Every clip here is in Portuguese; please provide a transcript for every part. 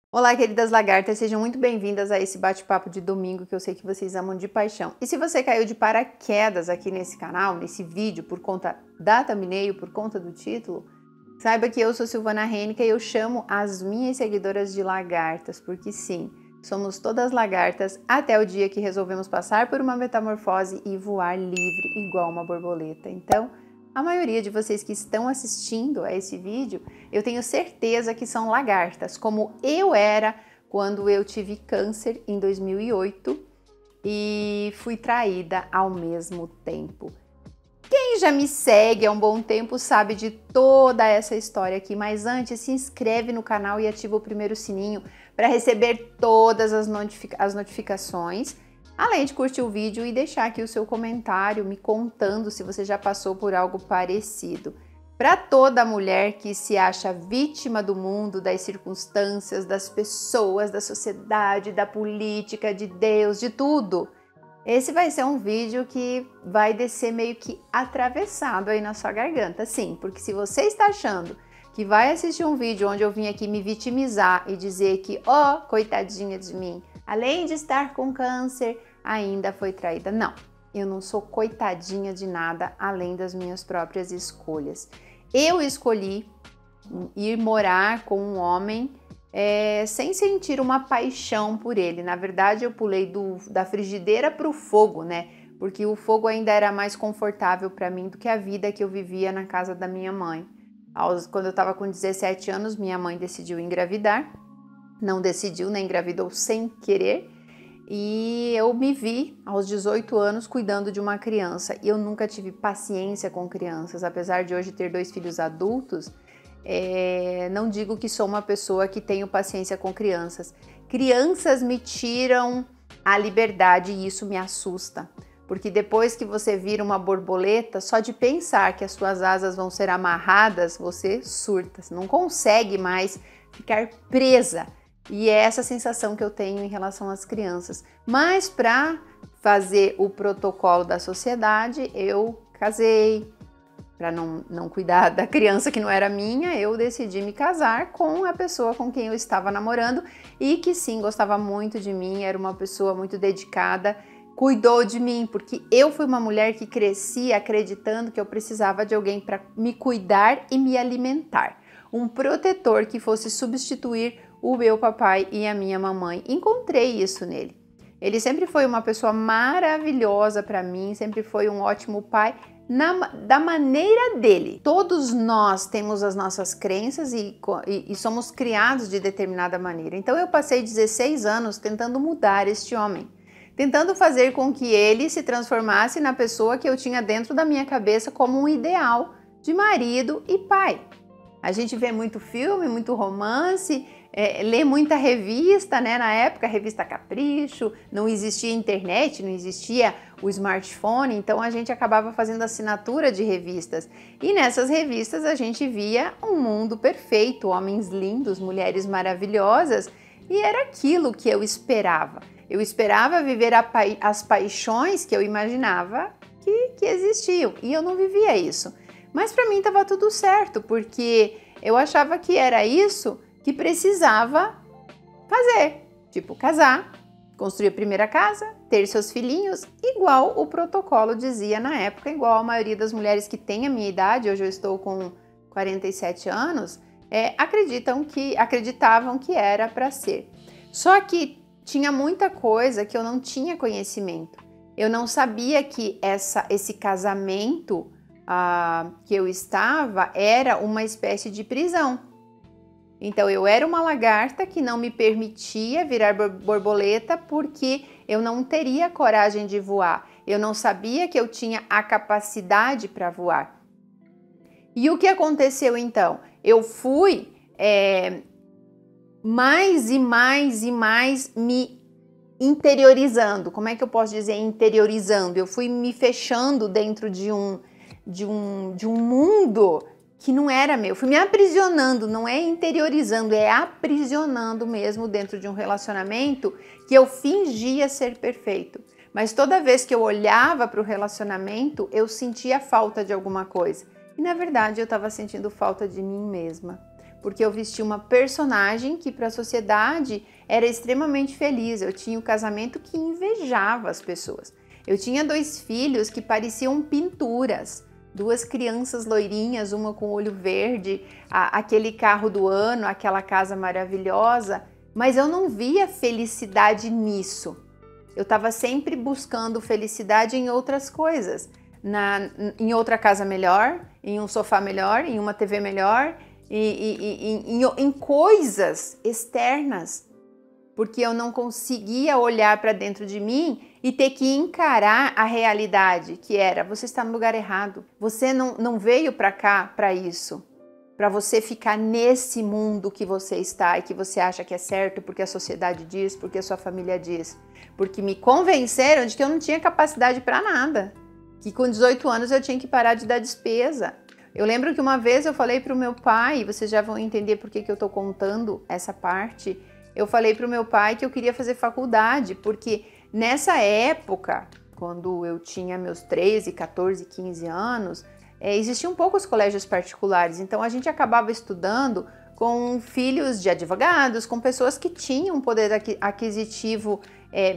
Olá, queridas lagartas, sejam muito bem-vindas a esse bate-papo de domingo que eu sei que vocês amam de paixão. E se você caiu de paraquedas aqui nesse canal, nesse vídeo, por conta da thumbnail, por conta do título, saiba que eu sou Silvana Henrique e eu chamo as minhas seguidoras de lagartas, porque sim, somos todas lagartas até o dia que resolvemos passar por uma metamorfose e voar livre igual uma borboleta. Então, a maioria de vocês que estão assistindo a esse vídeo, eu tenho certeza que são lagartas, como eu era quando eu tive câncer em 2008 e fui traída ao mesmo tempo. Quem já me segue há um bom tempo sabe de toda essa história aqui, mas antes se inscreve no canal e ativa o primeiro sininho para receber todas as notificações. Além de curtir o vídeo e deixar aqui o seu comentário me contando se você já passou por algo parecido. Para toda mulher que se acha vítima do mundo, das circunstâncias, das pessoas, da sociedade, da política, de Deus, de tudo, esse vai ser um vídeo que vai descer meio que atravessado aí na sua garganta. Sim, porque se você está achando que vai assistir um vídeo onde eu vim aqui me vitimizar e dizer que, ó, coitadinha de mim, além de estar com câncer, ainda foi traída. Não, eu não sou coitadinha de nada além das minhas próprias escolhas. Eu escolhi ir morar com um homem sem sentir uma paixão por ele. Na verdade, eu pulei da frigideira para o fogo, né? Porque o fogo ainda era mais confortável para mim do que a vida que eu vivia na casa da minha mãe. Quando eu estava com 17 anos, minha mãe decidiu engravidar. Não decidiu, né? Engravidou sem querer. E eu me vi aos 18 anos cuidando de uma criança. E eu nunca tive paciência com crianças. Apesar de hoje ter 2 filhos adultos, não digo que sou uma pessoa que tenho paciência com crianças. Crianças me tiram a liberdade e isso me assusta. Porque depois que você vira uma borboleta, só de pensar que as suas asas vão ser amarradas, você surta. Você não consegue mais ficar presa. E é essa sensação que eu tenho em relação às crianças. Mas para fazer o protocolo da sociedade, eu casei. Para não cuidar da criança que não era minha, eu decidi me casar com a pessoa com quem eu estava namorando e que sim, gostava muito de mim, era uma pessoa muito dedicada, cuidou de mim, porque eu fui uma mulher que cresci acreditando que eu precisava de alguém para me cuidar e me alimentar. Um protetor que fosse substituir o meu papai e a minha mamãe. Encontrei isso nele. Ele sempre foi uma pessoa maravilhosa para mim, sempre foi um ótimo pai, da maneira dele. Todos nós temos as nossas crenças e somos criados de determinada maneira. Então eu passei 16 anos tentando mudar este homem, tentando fazer com que ele se transformasse na pessoa que eu tinha dentro da minha cabeça como um ideal de marido e pai. A gente vê muito filme, muito romance, lê muita revista, né? Na época, a revista Capricho, não existia internet, não existia o smartphone, então a gente acabava fazendo assinatura de revistas. E nessas revistas a gente via um mundo perfeito, homens lindos, mulheres maravilhosas, e era aquilo que eu esperava. Eu esperava viver as paixões que eu imaginava que existiam, e eu não vivia isso. Mas para mim estava tudo certo, porque eu achava que era isso que precisava fazer, tipo casar, construir a primeira casa, ter seus filhinhos, igual o protocolo dizia na época, igual a maioria das mulheres que tem a minha idade, hoje eu estou com 47 anos, acreditavam que era para ser. Só que tinha muita coisa que eu não tinha conhecimento. Eu não sabia que esse casamento que eu estava era uma espécie de prisão. Então eu era uma lagarta que não me permitia virar borboleta porque eu não teria coragem de voar. Eu não sabia que eu tinha a capacidade para voar. E o que aconteceu então? Eu fui mais e mais me interiorizando. Como é que eu posso dizer interiorizando? Eu fui me fechando dentro de um mundo que não era meu. Fui me aprisionando, não é interiorizando, é aprisionando mesmo dentro de um relacionamento que eu fingia ser perfeito. Mas toda vez que eu olhava para o relacionamento, eu sentia falta de alguma coisa. E na verdade eu estava sentindo falta de mim mesma. porque eu vesti uma personagem que para a sociedade era extremamente feliz. Eu tinha um casamento que invejava as pessoas. Eu tinha 2 filhos que pareciam pinturas, 2 crianças loirinhas, uma com olho verde, aquele carro do ano, aquela casa maravilhosa, mas eu não via felicidade nisso. Eu estava sempre buscando felicidade em outras coisas, em outra casa melhor, em um sofá melhor, em uma TV melhor, em coisas externas, porque eu não conseguia olhar para dentro de mim e ter que encarar a realidade, que era: você está no lugar errado, você não veio para cá para isso, para você ficar nesse mundo que você está e que você acha que é certo porque a sociedade diz, porque a sua família diz, porque me convenceram de que eu não tinha capacidade para nada, que com 18 anos eu tinha que parar de dar despesa. Eu lembro que uma vez eu falei para o meu pai, vocês já vão entender por que eu estou contando essa parte, eu falei para o meu pai que eu queria fazer faculdade, porque nessa época, quando eu tinha meus 13, 14, 15 anos, existiam poucos colégios particulares, então a gente acabava estudando com filhos de advogados, com pessoas que tinham um poder aquisitivo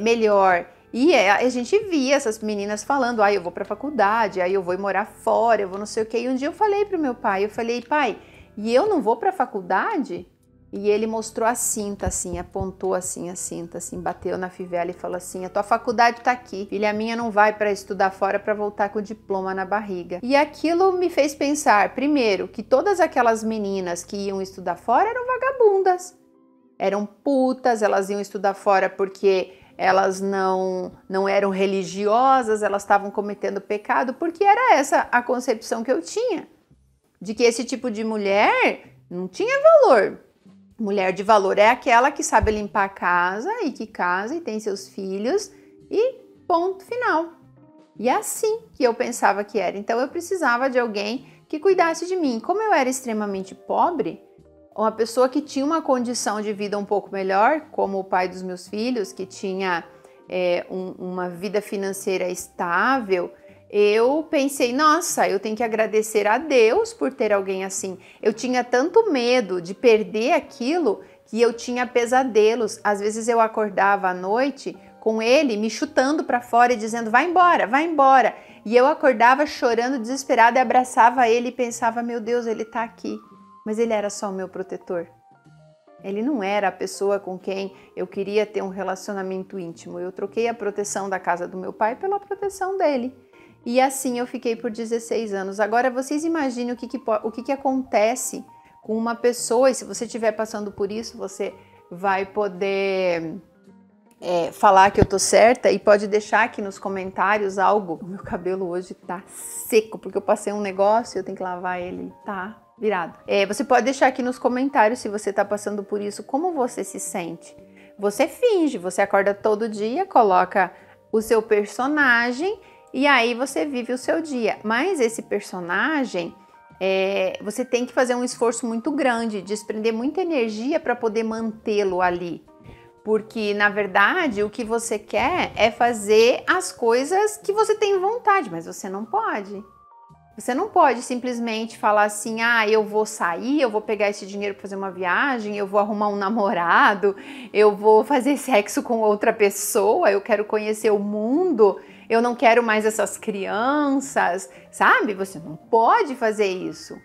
melhor. E a gente via essas meninas falando: eu vou para a faculdade, eu vou morar fora, eu vou não sei o quê. E um dia eu falei para o meu pai, pai, e eu não vou para a faculdade? E ele mostrou a cinta assim, apontou assim a cinta, assim, bateu na fivela e falou assim: a tua faculdade tá aqui, filha minha não vai para estudar fora para voltar com o diploma na barriga. E aquilo me fez pensar, primeiro, que todas aquelas meninas que iam estudar fora eram vagabundas, eram putas, elas iam estudar fora porque elas não eram religiosas, elas estavam cometendo pecado, porque era essa a concepção que eu tinha, de que esse tipo de mulher não tinha valor. Mulher de valor é aquela que sabe limpar a casa e que casa e tem seus filhos e ponto final. E é assim que eu pensava que era. Então eu precisava de alguém que cuidasse de mim. Como eu era extremamente pobre, uma pessoa que tinha uma condição de vida um pouco melhor, como o pai dos meus filhos, que tinha uma vida financeira estável, eu pensei: nossa, eu tenho que agradecer a Deus por ter alguém assim. Eu tinha tanto medo de perder aquilo que eu tinha pesadelos. Às vezes eu acordava à noite com ele me chutando para fora e dizendo: vai embora, vai embora. E eu acordava chorando, desesperada, e abraçava ele e pensava: meu Deus, ele está aqui. Mas ele era só o meu protetor. Ele não era a pessoa com quem eu queria ter um relacionamento íntimo. Eu troquei a proteção da casa do meu pai pela proteção dele. E assim eu fiquei por 16 anos. Agora vocês imaginem o que acontece com uma pessoa, e se você estiver passando por isso, você vai poder falar que eu tô certa, e pode deixar aqui nos comentários algo. O meu cabelo hoje tá seco, porque eu passei um negócio e eu tenho que lavar ele, tá virado. Você pode deixar aqui nos comentários se você tá passando por isso, como você se sente. Você finge, você acorda todo dia, coloca o seu personagem e aí você vive o seu dia. Mas esse personagem, você tem que fazer um esforço muito grande, desprender muita energia para poder mantê-lo ali. Porque, na verdade, o que você quer é fazer as coisas que você tem vontade, mas você não pode. Você não pode simplesmente falar assim: eu vou sair, eu vou pegar esse dinheiro para fazer uma viagem, eu vou arrumar um namorado, eu vou fazer sexo com outra pessoa, eu quero conhecer o mundo, eu não quero mais essas crianças, sabe? Você não pode fazer isso,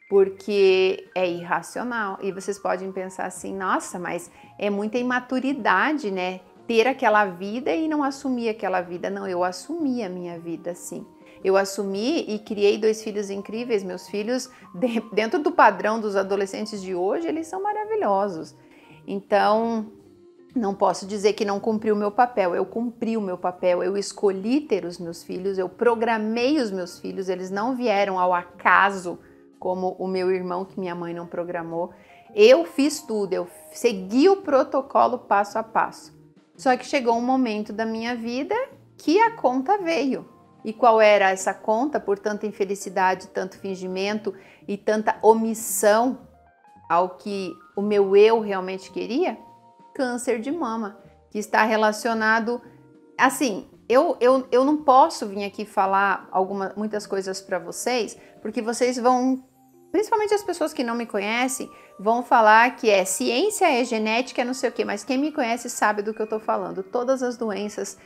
porque é irracional. E vocês podem pensar assim: nossa, mas é muita imaturidade, né? Ter aquela vida e não assumir aquela vida. Não, eu assumi a minha vida, sim. Eu assumi e criei 2 filhos incríveis. Meus filhos, dentro do padrão dos adolescentes de hoje, eles são maravilhosos. Então, não posso dizer que não cumpri o meu papel. Eu cumpri o meu papel, eu escolhi ter os meus filhos, eu programei os meus filhos, eles não vieram ao acaso, como o meu irmão, que minha mãe não programou. Eu fiz tudo, eu segui o protocolo passo a passo. Só que chegou um momento da minha vida que a conta veio. E qual era essa conta? Por tanta infelicidade, tanto fingimento e tanta omissão ao que o meu eu realmente queria? Câncer de mama, que está relacionado... Assim, eu não posso vir aqui falar muitas coisas para vocês, porque vocês vão Principalmente as pessoas que não me conhecem vão falar que ciência, é genética, é não sei o quê, mas quem me conhece sabe do que eu estou falando. Todas as doenças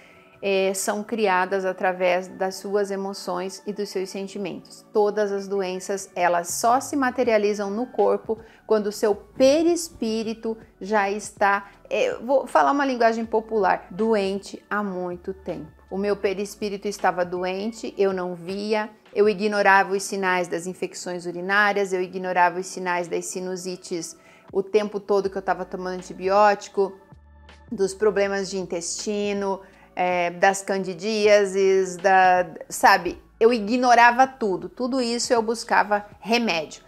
são criadas através das suas emoções e dos seus sentimentos. Todas as doenças, elas só se materializam no corpo quando o seu perispírito já está, vou falar uma linguagem popular, doente há muito tempo. O meu perispírito estava doente, eu não via, eu ignorava os sinais das infecções urinárias, eu ignorava os sinais das sinusites o tempo todo que eu estava tomando antibiótico, dos problemas de intestino, das candidíases, sabe? Eu ignorava tudo isso eu buscava remédio.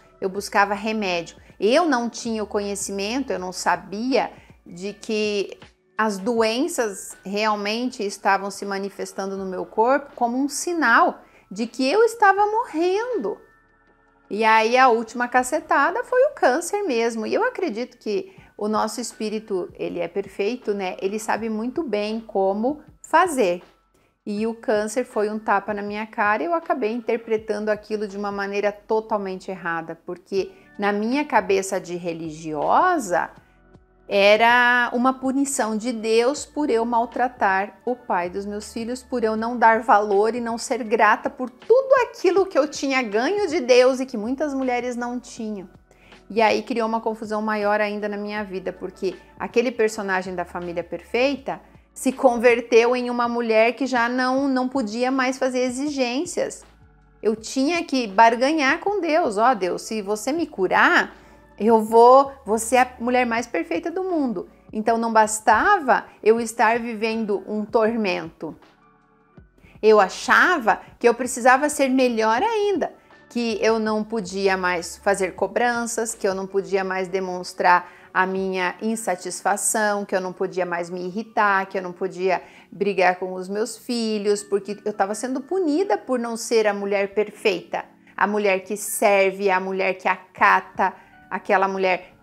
Eu não tinha o conhecimento, eu não sabia de que as doenças realmente estavam se manifestando no meu corpo como um sinal de que eu estava morrendo. E aí a última cacetada foi o câncer mesmo. E eu acredito que o nosso espírito, ele é perfeito, né? Ele sabe muito bem como fazer. E o câncer foi um tapa na minha cara e eu acabei interpretando aquilo de uma maneira totalmente errada, porque na minha cabeça de religiosa era uma punição de Deus por eu maltratar o pai dos meus filhos, por eu não dar valor e não ser grata por tudo aquilo que eu tinha ganho de Deus e que muitas mulheres não tinham. E aí criou uma confusão maior ainda na minha vida, porque aquele personagem da família perfeita se converteu em uma mulher que já não podia mais fazer exigências. Eu tinha que barganhar com Deus. Ó, Deus, se você me curar, eu vou ser a mulher mais perfeita do mundo. Então não bastava eu estar vivendo um tormento. Eu achava que eu precisava ser melhor ainda, que eu não podia mais fazer cobranças, que eu não podia mais demonstrar a minha insatisfação, que eu não podia mais me irritar, que eu não podia brigar com os meus filhos, porque eu estava sendo punida por não ser a mulher perfeita, a mulher que serve, a mulher que acata, aquela mulher.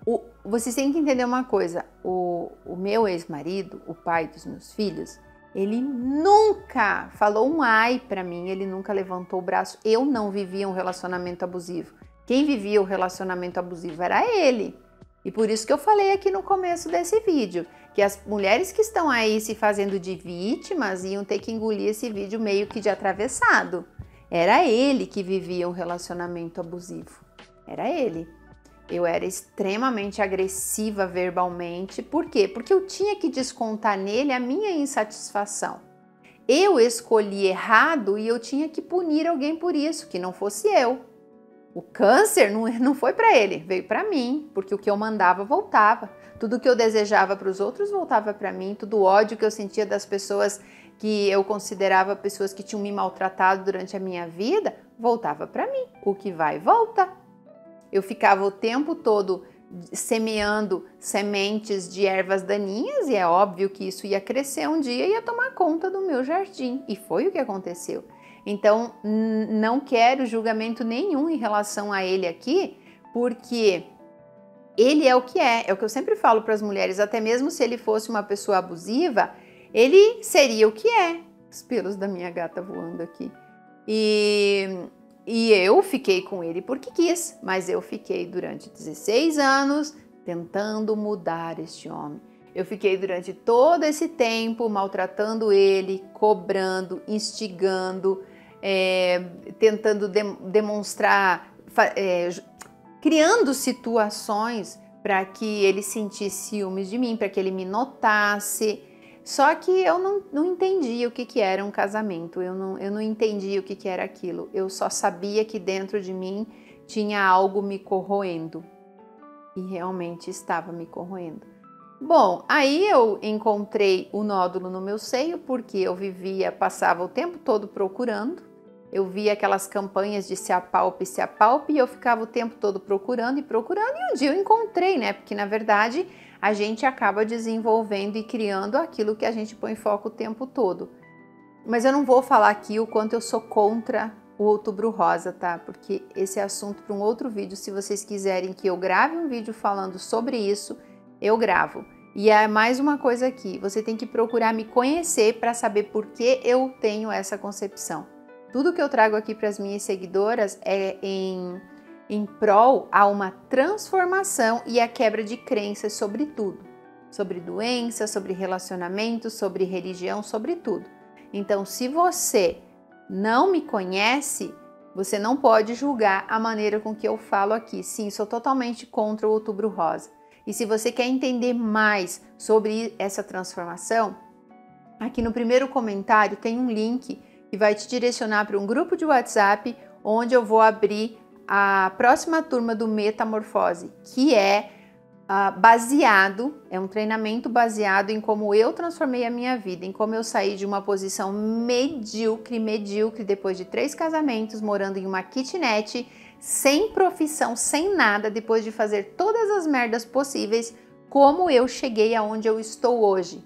Vocês têm que entender uma coisa, o meu ex-marido, o pai dos meus filhos, ele nunca falou um ai pra mim, ele nunca levantou o braço. Eu não vivia um relacionamento abusivo. Quem vivia o relacionamento abusivo era ele. E por isso que eu falei aqui no começo desse vídeo, que as mulheres que estão aí se fazendo de vítimas iam ter que engolir esse vídeo meio que de atravessado. Era ele que vivia um relacionamento abusivo. Era ele. Eu era extremamente agressiva verbalmente. Por quê? Porque eu tinha que descontar nele a minha insatisfação. Eu escolhi errado e eu tinha que punir alguém por isso, que não fosse eu. O câncer não foi para ele, veio para mim, porque o que eu mandava voltava. Tudo que eu desejava para os outros voltava para mim, todo o ódio que eu sentia das pessoas que eu considerava pessoas que tinham me maltratado durante a minha vida, voltava para mim. O que vai, volta. Eu ficava o tempo todo semeando sementes de ervas daninhas e é óbvio que isso ia crescer um dia e ia tomar conta do meu jardim. E foi o que aconteceu. Então, não quero julgamento nenhum em relação a ele aqui, porque ele é o que é o que eu sempre falo para as mulheres, até mesmo se ele fosse uma pessoa abusiva, ele seria o que é. Os pelos da minha gata voando aqui. E eu fiquei com ele porque quis, mas eu fiquei durante 16 anos tentando mudar este homem. Eu fiquei durante todo esse tempo maltratando ele, cobrando, instigando, tentando demonstrar, criando situações para que ele sentisse ciúmes de mim, para que ele me notasse. Só que eu não entendia o que era um casamento, eu não entendia o que era aquilo. Eu só sabia que dentro de mim tinha algo me corroendo. E realmente estava me corroendo. Bom, aí eu encontrei o nódulo no meu seio, porque eu passava o tempo todo procurando. Eu via aquelas campanhas de se apalpe, e eu ficava o tempo todo procurando, e um dia eu encontrei, né? Porque na verdade a gente acaba desenvolvendo e criando aquilo que a gente põe foco o tempo todo. Mas eu não vou falar aqui o quanto eu sou contra o Outubro Rosa, tá? Porque esse é assunto para um outro vídeo. Se vocês quiserem que eu grave um vídeo falando sobre isso, eu gravo. E é mais uma coisa aqui, você tem que procurar me conhecer para saber por que eu tenho essa concepção. Tudo que eu trago aqui para as minhas seguidoras é em em prol a uma transformação e a quebra de crenças sobre tudo. Sobre doença, sobre relacionamento, sobre religião, sobre tudo. Então, se você não me conhece, você não pode julgar a maneira com que eu falo aqui. Sim, sou totalmente contra o Outubro Rosa. E se você quer entender mais sobre essa transformação, aqui no primeiro comentário tem um link que vai te direcionar para um grupo de WhatsApp onde eu vou abrir a próxima turma do Metamorfose, que é é um treinamento baseado em como eu transformei a minha vida, em como eu saí de uma posição medíocre depois de 3 casamentos, morando em uma kitnet, sem profissão, sem nada, depois de fazer todas as merdas possíveis, como eu cheguei aonde eu estou hoje,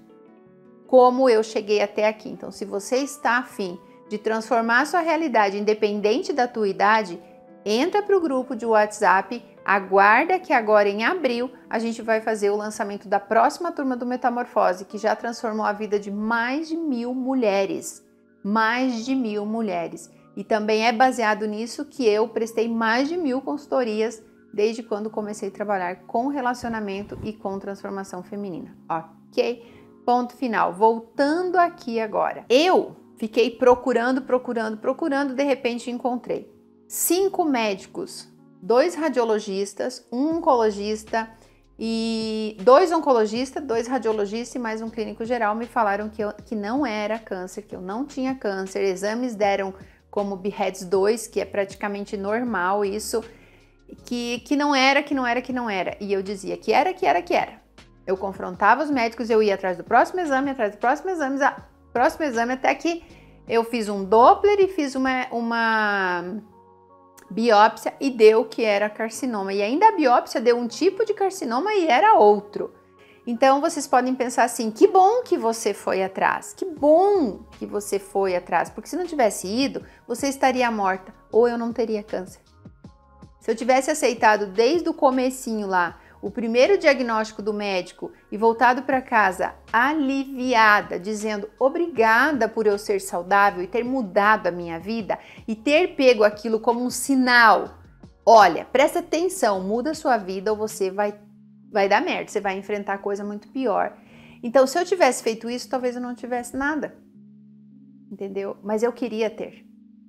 como eu cheguei até aqui. Então, se você está afim de transformar a sua realidade independente da tua idade, entra para o grupo de WhatsApp, aguarda que agora em abril a gente vai fazer o lançamento da próxima turma do Metamorfose, que já transformou a vida de mais de 1.000 mulheres. Mais de 1.000 mulheres. E também é baseado nisso que eu prestei mais de 1.000 consultorias desde quando comecei a trabalhar com relacionamento e com transformação feminina. Ok? Ponto final. Voltando aqui agora. Eu fiquei procurando, de repente encontrei 5 médicos, 2 radiologistas, um oncologista e 2 oncologistas, 2 radiologistas e mais um clínico geral me falaram que não era câncer, que eu não tinha câncer. Exames deram como BRAF 2, que é praticamente normal isso, que não era. E eu dizia que era. Eu confrontava os médicos, eu ia atrás do próximo exame, até que eu fiz um Doppler e fiz uma biópsia e deu que era carcinoma. E ainda a biópsia deu um tipo de carcinoma e era outro. Então vocês podem pensar assim, que bom que você foi atrás, porque se não tivesse ido, você estaria morta ou eu não teria câncer. Se eu tivesse aceitado desde o comecinho lá, o primeiro diagnóstico do médico e voltado para casa aliviada, dizendo obrigada por eu ser saudável e ter mudado a minha vida e ter pego aquilo como um sinal. Olha, presta atenção, muda a sua vida ou você vai dar merda, você vai enfrentar coisa muito pior. Então, se eu tivesse feito isso, talvez eu não tivesse nada, entendeu? Mas eu queria ter.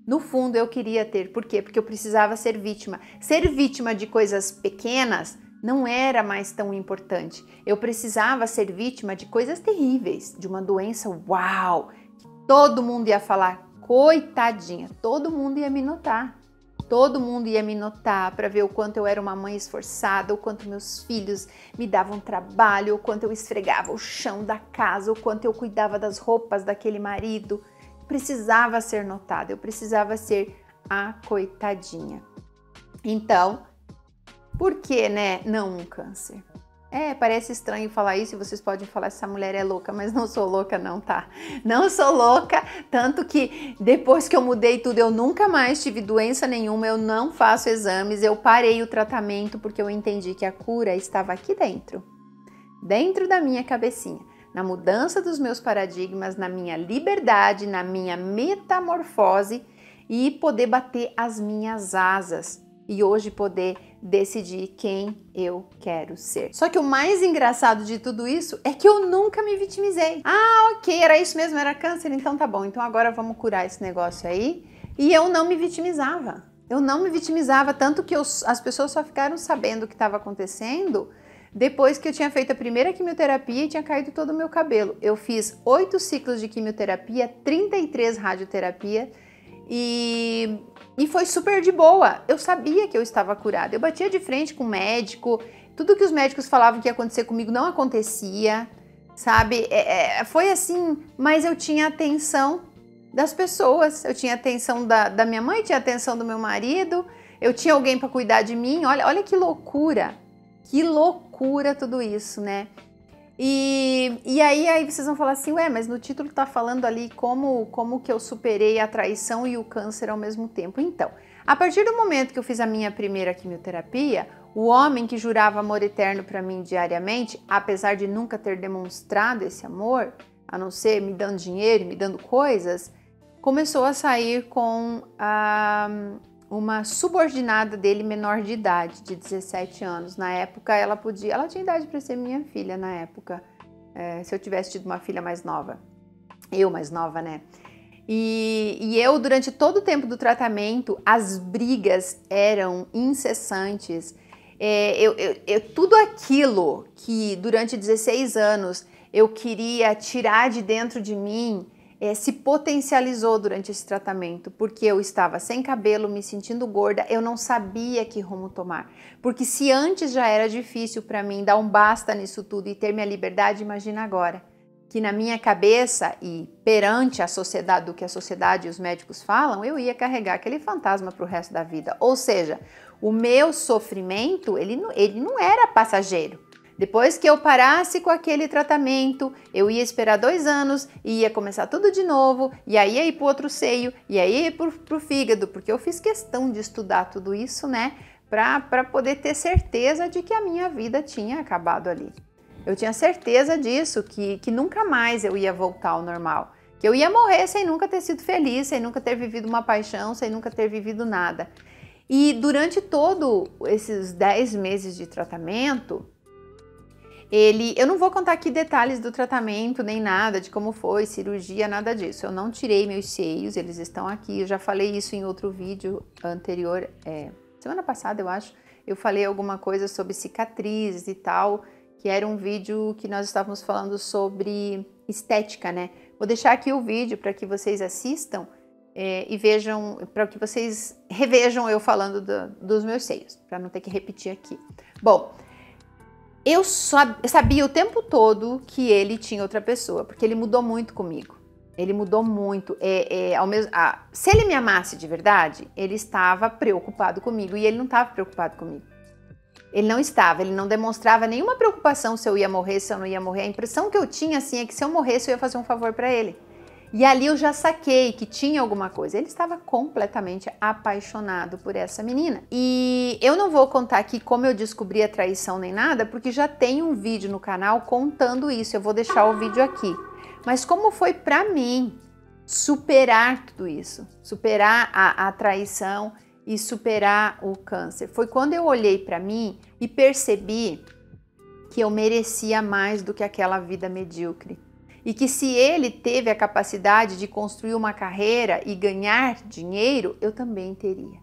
No fundo, eu queria ter. Por quê? Porque eu precisava ser vítima. Ser vítima de coisas pequenas não era mais tão importante. Eu precisava ser vítima de coisas terríveis, de uma doença, uau, que todo mundo ia falar, coitadinha, todo mundo ia me notar. Todo mundo ia me notar para ver o quanto eu era uma mãe esforçada, o quanto meus filhos me davam trabalho, o quanto eu esfregava o chão da casa, o quanto eu cuidava das roupas daquele marido. Precisava ser notada, eu precisava ser a coitadinha. Então, por que, né, não um câncer? Parece estranho falar isso e vocês podem falar, essa mulher é louca, mas não sou louca não, tá? Não sou louca, tanto que depois que eu mudei tudo, eu nunca mais tive doença nenhuma, eu não faço exames, eu parei o tratamento porque eu entendi que a cura estava aqui dentro da minha cabecinha, na mudança dos meus paradigmas, na minha liberdade, na minha metamorfose e poder bater as minhas asas e hoje poder decidir quem eu quero ser. Só que o mais engraçado de tudo isso é que eu nunca me vitimizei. Ok, era isso mesmo, era câncer, então tá bom, então agora vamos curar esse negócio aí. E eu não me vitimizava. Tanto que as pessoas só ficaram sabendo o que estava acontecendo depois que eu tinha feito a primeira quimioterapia e tinha caído todo o meu cabelo. Eu fiz 8 ciclos de quimioterapia, 33 radioterapia e foi super de boa. Eu sabia que eu estava curada. Eu batia de frente com o médico. Tudo que os médicos falavam que ia acontecer comigo não acontecia, sabe? Foi assim, mas eu tinha atenção das pessoas. Eu tinha atenção da minha mãe, tinha atenção do meu marido. Eu tinha alguém para cuidar de mim. Olha que loucura. Que loucura tudo isso, né? E aí vocês vão falar assim, mas no título tá falando ali como que eu superei a traição e o câncer ao mesmo tempo. Então, a partir do momento que eu fiz a minha primeira quimioterapia, o homem que jurava amor eterno para mim diariamente, apesar de nunca ter demonstrado esse amor, a não ser me dando dinheiro, me dando coisas, começou a sair com uma subordinada dele menor de idade, de 17 anos. Na época ela tinha idade para ser minha filha na época, se eu tivesse tido uma filha mais nova, eu mais nova, né? E eu, durante todo o tempo do tratamento, as brigas eram incessantes. Tudo aquilo que durante 16 anos eu queria tirar de dentro de mim, se potencializou durante esse tratamento, porque eu estava sem cabelo, me sentindo gorda, eu não sabia que rumo tomar. Porque se antes já era difícil para mim dar um basta nisso tudo e ter minha liberdade, imagina agora, que na minha cabeça e perante a sociedade, do que a sociedade e os médicos falam, eu ia carregar aquele fantasma para o resto da vida. Ou seja, o meu sofrimento, ele não era passageiro. Depois que eu parasse com aquele tratamento, eu ia esperar 2 anos e ia começar tudo de novo, e aí ia ir para o outro seio, e aí ia ir para o fígado, porque eu fiz questão de estudar tudo isso, né, para poder ter certeza de que a minha vida tinha acabado ali. Eu tinha certeza disso, que nunca mais eu ia voltar ao normal, que eu ia morrer sem nunca ter sido feliz, sem nunca ter vivido uma paixão, sem nunca ter vivido nada. E durante todos esses 10 meses de tratamento, eu não vou contar aqui detalhes do tratamento, nem nada, de como foi, cirurgia, nada disso. Eu não tirei meus seios, eles estão aqui. Eu já falei isso em outro vídeo anterior, semana passada eu acho. Eu falei alguma coisa sobre cicatrizes e tal, que era um vídeo que nós estávamos falando sobre estética, né? Vou deixar aqui o vídeo para que vocês assistam e vejam, para que vocês revejam eu falando dos meus seios, para não ter que repetir aqui. Bom, eu sabia o tempo todo que ele tinha outra pessoa, porque ele mudou muito comigo. Ele mudou muito. Se ele me amasse de verdade, ele estava preocupado comigo e ele não estava preocupado comigo. Ele não estava, ele não demonstrava nenhuma preocupação se eu ia morrer, se eu não ia morrer. A impressão que eu tinha assim é que se eu morresse eu ia fazer um favor para ele. E ali eu já saquei que tinha alguma coisa. Ele estava completamente apaixonado por essa menina. E eu não vou contar aqui como eu descobri a traição nem nada, porque já tem um vídeo no canal contando isso. Eu vou deixar o vídeo aqui. Mas como foi para mim superar tudo isso, superar a traição e superar o câncer? Foi quando eu olhei para mim e percebi que eu merecia mais do que aquela vida medíocre. E que se ele teve a capacidade de construir uma carreira e ganhar dinheiro, eu também teria.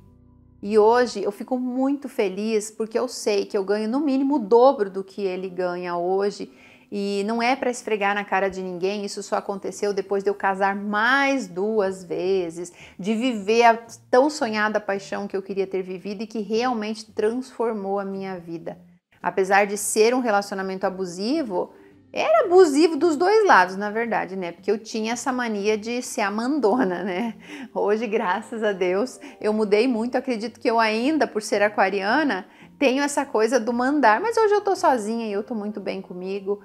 E hoje eu fico muito feliz porque eu sei que eu ganho no mínimo o dobro do que ele ganha hoje. E não é para esfregar na cara de ninguém, isso só aconteceu depois de eu casar mais 2 vezes, de viver a tão sonhada paixão que eu queria ter vivido e que realmente transformou a minha vida. Apesar de ser um relacionamento abusivo, era abusivo dos 2 lados, na verdade, né? Porque eu tinha essa mania de ser a mandona, né? Hoje, graças a Deus, eu mudei muito. Acredito que eu ainda, por ser aquariana, tenho essa coisa do mandar. Mas hoje eu tô sozinha e eu tô muito bem comigo.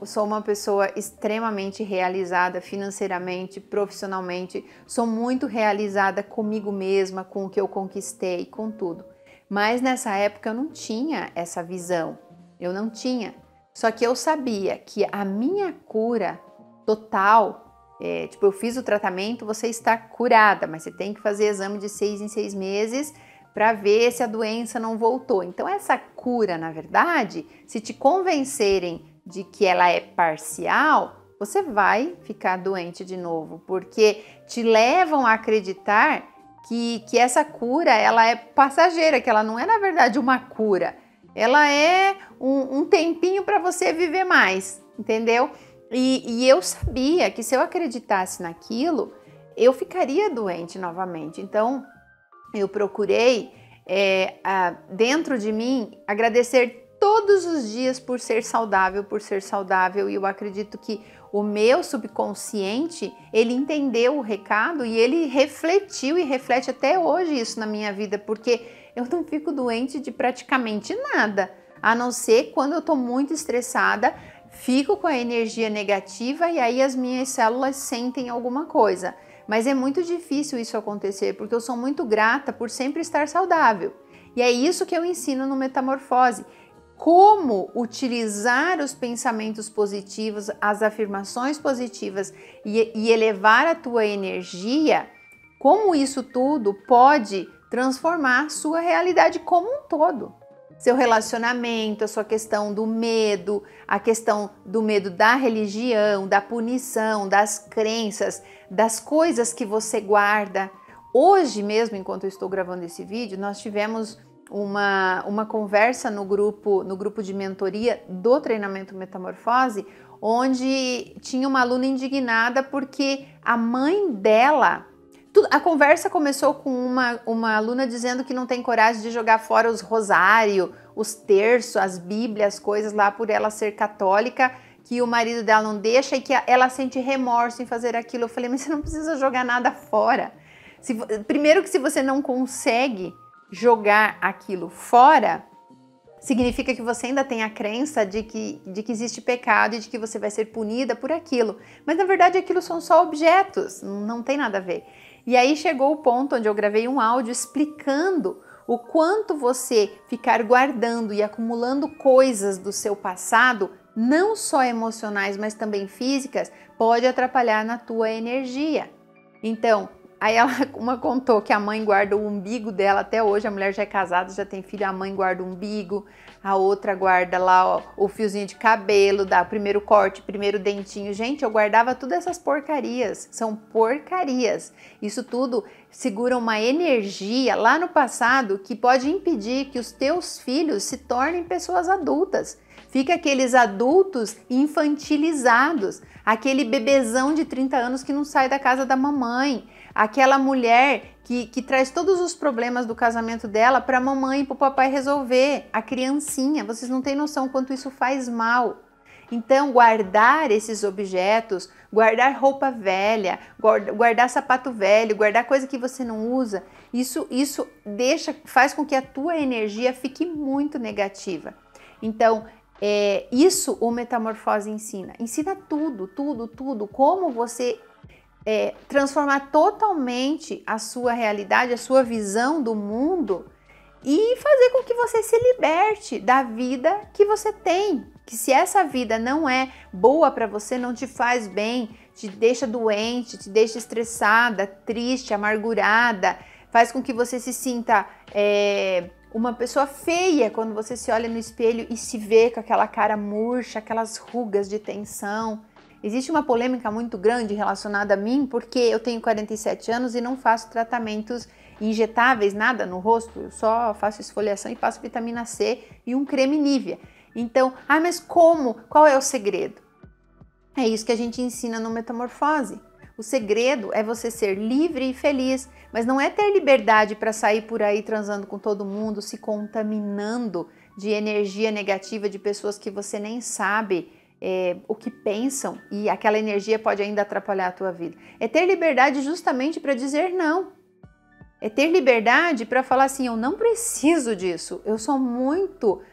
Sou uma pessoa extremamente realizada financeiramente, profissionalmente. Sou muito realizada comigo mesma, com o que eu conquistei, com tudo. Mas nessa época eu não tinha essa visão. Eu não tinha. Só que eu sabia que a minha cura total, eu fiz o tratamento, você está curada, mas você tem que fazer exame de 6 em 6 meses para ver se a doença não voltou. Então essa cura, na verdade, se te convencerem de que ela é parcial, você vai ficar doente de novo, porque te levam a acreditar que essa cura ela é passageira, que ela não é na verdade uma cura. Ela é um tempinho para você viver mais, entendeu? E eu sabia que se eu acreditasse naquilo, eu ficaria doente novamente. Então, eu procurei, dentro de mim, agradecer todos os dias por ser saudável. E eu acredito que o meu subconsciente, ele entendeu o recado e ele refletiu e reflete até hoje isso na minha vida, porque eu não fico doente de praticamente nada, a não ser quando eu tô muito estressada, fico com a energia negativa e aí as minhas células sentem alguma coisa. Mas é muito difícil isso acontecer, porque eu sou muito grata por sempre estar saudável. E é isso que eu ensino no Metamorfose. Como utilizar os pensamentos positivos, as afirmações positivas e elevar a tua energia, como isso tudo pode transformar a sua realidade como um todo. Seu relacionamento, a sua questão do medo, a questão do medo da religião, da punição, das crenças, das coisas que você guarda. Hoje mesmo, enquanto eu estou gravando esse vídeo, nós tivemos uma conversa no grupo de mentoria do treinamento Metamorfose, onde tinha uma aluna indignada porque a mãe dela... A conversa começou com uma aluna dizendo que não tem coragem de jogar fora os rosários, os terços, as bíblias, as coisas lá por ela ser católica, que o marido dela não deixa e que ela sente remorso em fazer aquilo. Eu falei, mas você não precisa jogar nada fora. Primeiro que se você não consegue jogar aquilo fora, significa que você ainda tem a crença de que existe pecado e de que você vai ser punida por aquilo. Mas na verdade aquilo são só objetos, não tem nada a ver. E aí chegou o ponto onde eu gravei um áudio explicando o quanto você ficar guardando e acumulando coisas do seu passado, não só emocionais, mas também físicas, pode atrapalhar na tua energia. Então, aí uma contou que a mãe guarda o umbigo dela até hoje, a mulher já é casada, já tem filho, a mãe guarda o umbigo, a outra guarda lá o fiozinho de cabelo, dá o primeiro corte, primeiro dentinho. Gente, eu guardava todas essas porcarias, são porcarias. Isso tudo segura uma energia lá no passado que pode impedir que os teus filhos se tornem pessoas adultas. Fica aqueles adultos infantilizados, aquele bebezão de 30 anos que não sai da casa da mamãe, aquela mulher que traz todos os problemas do casamento dela para a mamãe e para o papai resolver, a criancinha. Vocês não têm noção quanto isso faz mal. Então, guardar esses objetos, guardar roupa velha, guardar sapato velho, guardar coisa que você não usa, isso faz com que a tua energia fique muito negativa. Então, isso o Metamorfose ensina. Ensina tudo, como você transformar totalmente a sua realidade, a sua visão do mundo e fazer com que você se liberte da vida que você tem. Que se essa vida não é boa para você, não te faz bem, te deixa doente, te deixa estressada, triste, amargurada, faz com que você se sinta uma pessoa feia quando você se olha no espelho e se vê com aquela cara murcha, aquelas rugas de tensão. Existe uma polêmica muito grande relacionada a mim, porque eu tenho 47 anos e não faço tratamentos injetáveis, nada no rosto, eu só faço esfoliação e passo vitamina C e um creme Nivea. Então, mas como? Qual é o segredo? É isso que a gente ensina no Metamorfose. O segredo é você ser livre e feliz, mas não é ter liberdade para sair por aí transando com todo mundo, se contaminando de energia negativa de pessoas que você nem sabe o que pensam, e aquela energia pode ainda atrapalhar a tua vida. É ter liberdade justamente para dizer não. É ter liberdade para falar assim, eu não preciso disso, eu sou muito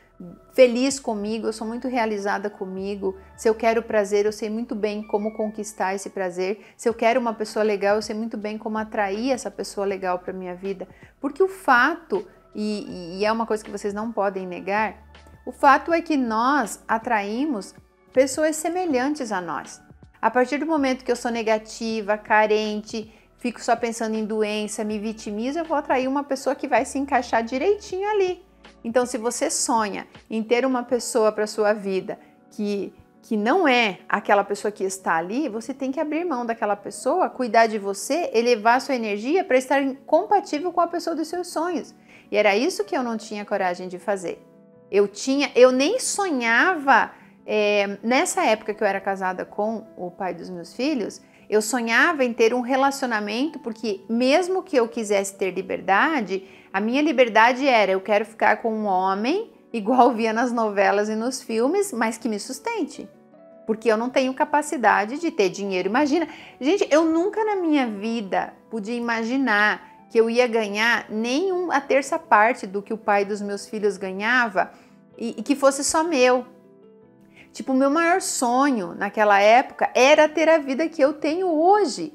feliz comigo, eu sou muito realizada comigo. Se eu quero prazer, eu sei muito bem como conquistar esse prazer. Se eu quero uma pessoa legal, eu sei muito bem como atrair essa pessoa legal para minha vida. Porque o fato, e é uma coisa que vocês não podem negar, o fato é que nós atraímos pessoas semelhantes a nós. A partir do momento que eu sou negativa, carente, fico só pensando em doença, me vitimizo, eu vou atrair uma pessoa que vai se encaixar direitinho ali. Então, se você sonha em ter uma pessoa para sua vida que não é aquela pessoa que está ali, você tem que abrir mão daquela pessoa, cuidar de você, elevar sua energia para estar compatível com a pessoa dos seus sonhos. E era isso que eu não tinha coragem de fazer. Eu nem sonhava, nessa época que eu era casada com o pai dos meus filhos, eu sonhava em ter um relacionamento, porque mesmo que eu quisesse ter liberdade, a minha liberdade era, eu quero ficar com um homem, igual via nas novelas e nos filmes, mas que me sustente. Porque eu não tenho capacidade de ter dinheiro. Imagina, gente, eu nunca na minha vida podia imaginar que eu ia ganhar nem a terça parte do que o pai dos meus filhos ganhava e que fosse só meu. Tipo, o meu maior sonho naquela época era ter a vida que eu tenho hoje.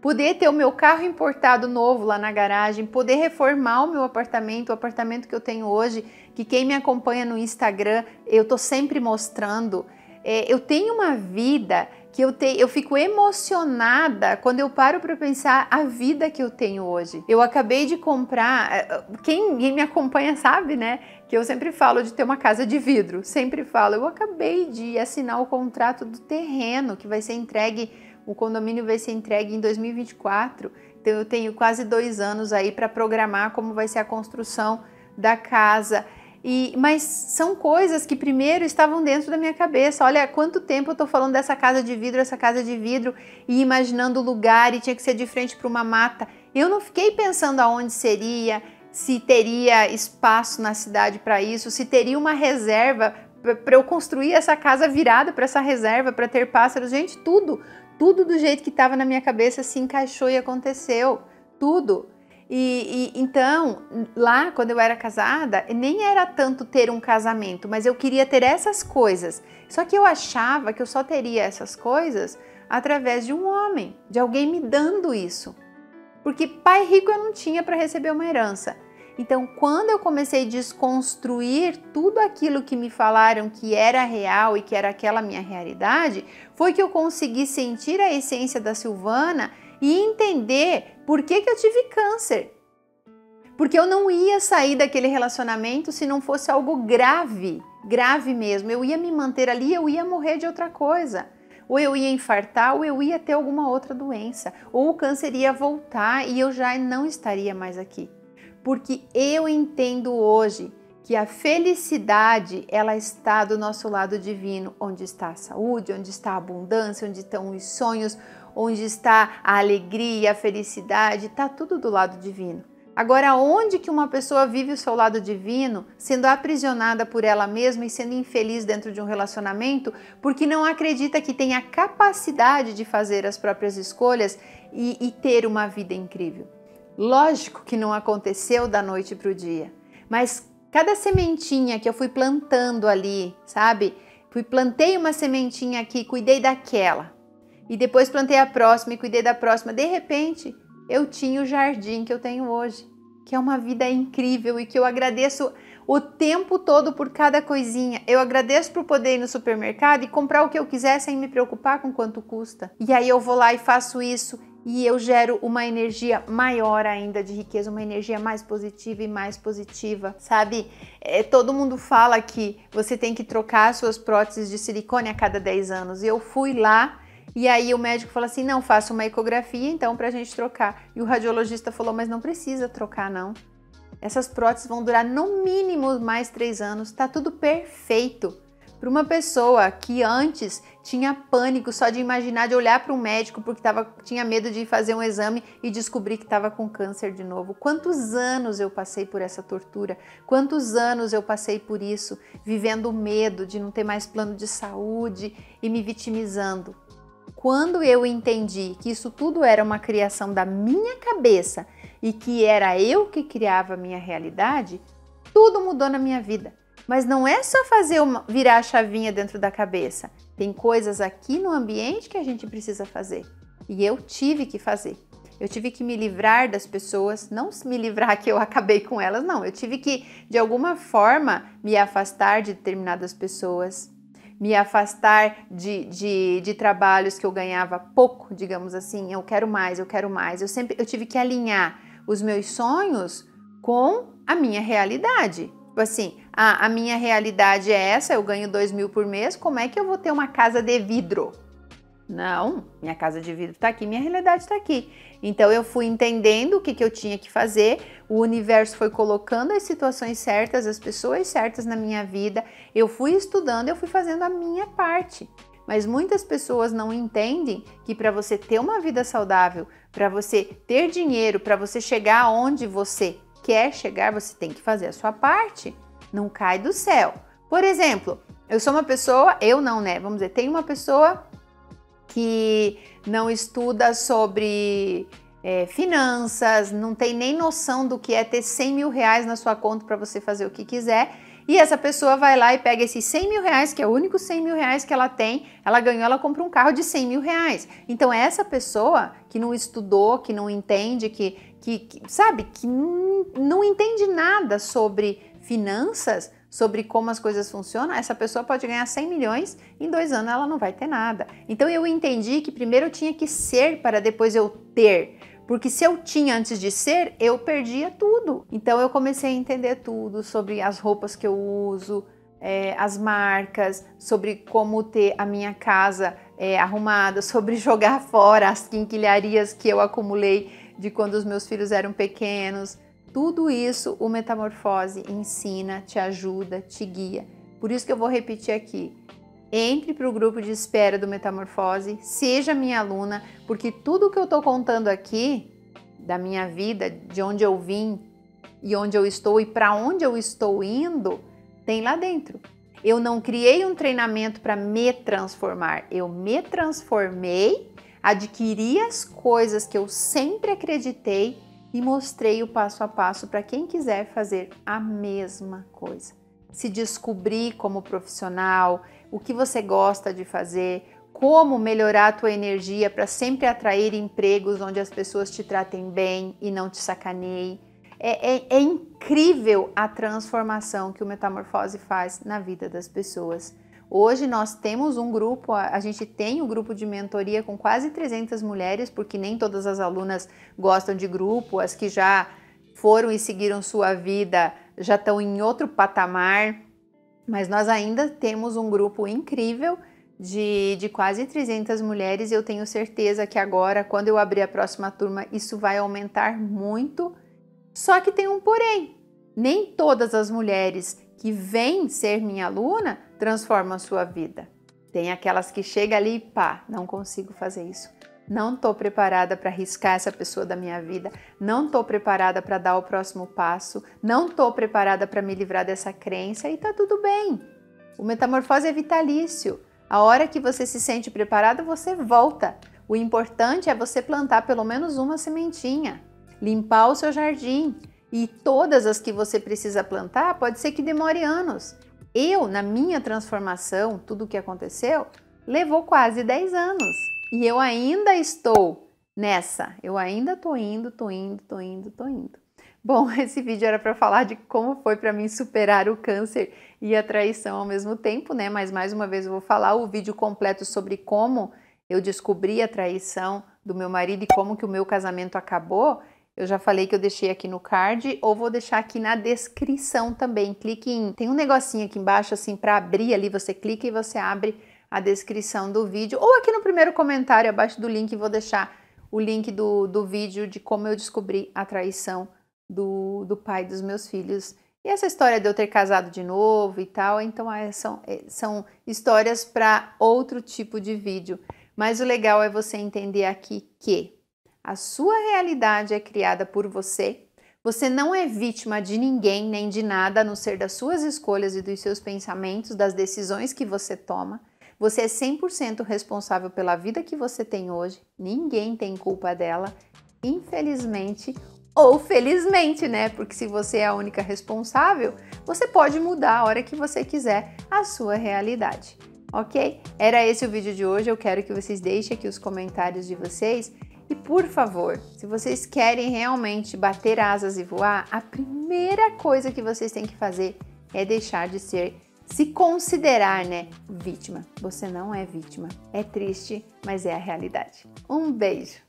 Poder ter o meu carro importado novo lá na garagem, poder reformar o meu apartamento, o apartamento que eu tenho hoje, que quem me acompanha no Instagram, eu tô sempre mostrando. eu tenho uma vida que eu fico emocionada quando eu paro para pensar a vida que eu tenho hoje. Eu acabei de comprar, quem me acompanha sabe, né, que eu sempre falo de ter uma casa de vidro, sempre falo. Eu acabei de assinar o contrato do terreno que vai ser entregue, o condomínio vai ser entregue em 2024, então eu tenho quase 2 anos aí para programar como vai ser a construção da casa. Mas são coisas que primeiro estavam dentro da minha cabeça. Olha quanto tempo eu tô falando dessa casa de vidro, e imaginando o lugar, e tinha que ser de frente para uma mata. Eu não fiquei pensando aonde seria, se teria espaço na cidade para isso, se teria uma reserva para eu construir essa casa virada para essa reserva, para ter pássaros. Gente, tudo do jeito que estava na minha cabeça se encaixou e aconteceu, tudo. Então, lá quando eu era casada, nem era tanto ter um casamento, mas eu queria ter essas coisas. Só que eu achava que eu só teria essas coisas através de um homem, de alguém me dando isso. Porque pai rico eu não tinha para receber uma herança. Então, quando eu comecei a desconstruir tudo aquilo que me falaram que era real e que era aquela minha realidade, foi que eu consegui sentir a essência da Silvana e entender por que eu tive câncer. Porque eu não ia sair daquele relacionamento se não fosse algo grave, grave mesmo. Eu ia me manter ali, eu ia morrer de outra coisa. Ou eu ia infartar, ou eu ia ter alguma outra doença. Ou o câncer ia voltar e eu já não estaria mais aqui. Porque eu entendo hoje que a felicidade, ela está do nosso lado divino, onde está a saúde, onde está a abundância, onde estão os sonhos, onde está a alegria, a felicidade, está tudo do lado divino. Agora, onde que uma pessoa vive o seu lado divino, sendo aprisionada por ela mesma e sendo infeliz dentro de um relacionamento, porque não acredita que tem a capacidade de fazer as próprias escolhas e ter uma vida incrível? Lógico que não aconteceu da noite para o dia, mas cada sementinha que eu fui plantando ali, sabe? Plantei uma sementinha aqui, cuidei daquela. E depois plantei a próxima e cuidei da próxima. De repente, eu tinha o jardim que eu tenho hoje, que é uma vida incrível e que eu agradeço o tempo todo por cada coisinha. Eu agradeço por poder ir no supermercado e comprar o que eu quiser sem me preocupar com quanto custa. E aí eu vou lá e faço isso e eu gero uma energia maior ainda de riqueza, uma energia mais positiva e mais positiva, sabe? Todo mundo fala que você tem que trocar suas próteses de silicone a cada 10 anos. E eu fui lá e aí o médico falou assim, não, faça uma ecografia então pra gente trocar. E o radiologista falou, mas não precisa trocar não. Essas próteses vão durar no mínimo mais 3 anos, tá tudo perfeito. Para uma pessoa que antes tinha pânico só de imaginar, de olhar para um médico porque tinha medo de fazer um exame e descobrir que estava com câncer de novo. Quantos anos eu passei por essa tortura? Quantos anos eu passei por isso, vivendo medo de não ter mais plano de saúde e me vitimizando? Quando eu entendi que isso tudo era uma criação da minha cabeça e que era eu que criava a minha realidade, tudo mudou na minha vida. Mas não é só virar a chavinha dentro da cabeça. Tem coisas aqui no ambiente que a gente precisa fazer. E eu tive que fazer. Eu tive que me livrar das pessoas, não me livrar que eu acabei com elas, não. Eu tive que, de alguma forma, me afastar de determinadas pessoas, me afastar de trabalhos que eu ganhava pouco, digamos assim. Eu quero mais, eu quero mais. Eu tive que alinhar os meus sonhos com a minha realidade. Tipo assim, a minha realidade é essa, eu ganho 2.000 por mês, como é que eu vou ter uma casa de vidro? Não, minha casa de vidro está aqui, minha realidade está aqui. Então eu fui entendendo o que eu tinha que fazer, o universo foi colocando as situações certas, as pessoas certas na minha vida, eu fui estudando, eu fui fazendo a minha parte. Mas muitas pessoas não entendem que para você ter uma vida saudável, para você ter dinheiro, para você chegar onde você quer chegar, você tem que fazer a sua parte. Não cai do céu. Por exemplo, eu sou uma pessoa, eu não, né? Vamos dizer, tem uma pessoa que não estuda sobre finanças, não tem nem noção do que é ter 100 mil reais na sua conta para você fazer o que quiser. E essa pessoa vai lá e pega esses 100 mil reais, que é o único 100 mil reais que ela tem, ela ganhou, ela compra um carro de 100 mil reais. Então essa pessoa que não estudou, que não entende, que sabe, que não entende nada sobre finanças, sobre como as coisas funcionam, essa pessoa pode ganhar 100 milhões, em 2 anos ela não vai ter nada. Então eu entendi que primeiro eu tinha que ser para depois eu ter. Porque se eu tinha antes de ser, eu perdia tudo. Então eu comecei a entender tudo sobre as roupas que eu uso, as marcas, sobre como ter a minha casa arrumada, sobre jogar fora as quinquilharias que eu acumulei de quando os meus filhos eram pequenos. Tudo isso o Metamorfose ensina, te ajuda, te guia. Por isso que eu vou repetir aqui. Entre para o grupo de espera do Metamorfose, seja minha aluna, porque tudo que eu estou contando aqui, da minha vida, de onde eu vim e onde eu estou e para onde eu estou indo, tem lá dentro. Eu não criei um treinamento para me transformar, eu me transformei, adquiri as coisas que eu sempre acreditei e mostrei o passo a passo para quem quiser fazer a mesma coisa. Se descobrir como profissional, o que você gosta de fazer, como melhorar a tua energia para sempre atrair empregos onde as pessoas te tratem bem e não te sacaneiem. É incrível a transformação que o Metamorfose faz na vida das pessoas. Hoje nós temos um grupo, a gente tem um grupo de mentoria com quase 300 mulheres, porque nem todas as alunas gostam de grupo, as que já foram e seguiram sua vida já estão em outro patamar, mas nós ainda temos um grupo incrível de quase 300 mulheres e eu tenho certeza que agora, quando eu abrir a próxima turma, isso vai aumentar muito. Só que tem um porém, nem todas as mulheres que vêm ser minha aluna transformam a sua vida. Tem aquelas que chegam ali e pá, não consigo fazer isso. Não estou preparada para arriscar essa pessoa da minha vida, não estou preparada para dar o próximo passo, não estou preparada para me livrar dessa crença e tá tudo bem. O Metamorfose é vitalício. A hora que você se sente preparada, você volta. O importante é você plantar pelo menos uma sementinha, limpar o seu jardim e todas as que você precisa plantar, pode ser que demore anos. Eu, na minha transformação, tudo o que aconteceu, levou quase 10 anos. E eu ainda estou nessa. Eu ainda tô indo. Bom, esse vídeo era para falar de como foi para mim superar o câncer e a traição ao mesmo tempo, né? Mas mais uma vez eu vou falar o vídeo completo sobre como eu descobri a traição do meu marido e como que o meu casamento acabou. Eu já falei que eu deixei aqui no card ou vou deixar aqui na descrição também. Clique em... Tem um negocinho aqui embaixo assim para abrir ali, você clica e você abre a descrição do vídeo. Ou aqui no primeiro comentário abaixo do link vou deixar o link do vídeo de como eu descobri a traição do pai dos meus filhos. E essa história de eu ter casado de novo e tal, então são histórias para outro tipo de vídeo. Mas o legal é você entender aqui que a sua realidade é criada por você. Você não é vítima de ninguém nem de nada, a não ser das suas escolhas e dos seus pensamentos, das decisões que você toma. Você é 100% responsável pela vida que você tem hoje. Ninguém tem culpa dela, infelizmente ou felizmente, né? Porque se você é a única responsável, você pode mudar a hora que você quiser a sua realidade, ok? Era esse o vídeo de hoje. Eu quero que vocês deixem aqui os comentários de vocês. E por favor, se vocês querem realmente bater asas e voar, a primeira coisa que vocês têm que fazer é deixar de se considerar, né, vítima. Você não é vítima. É triste, mas é a realidade. Um beijo!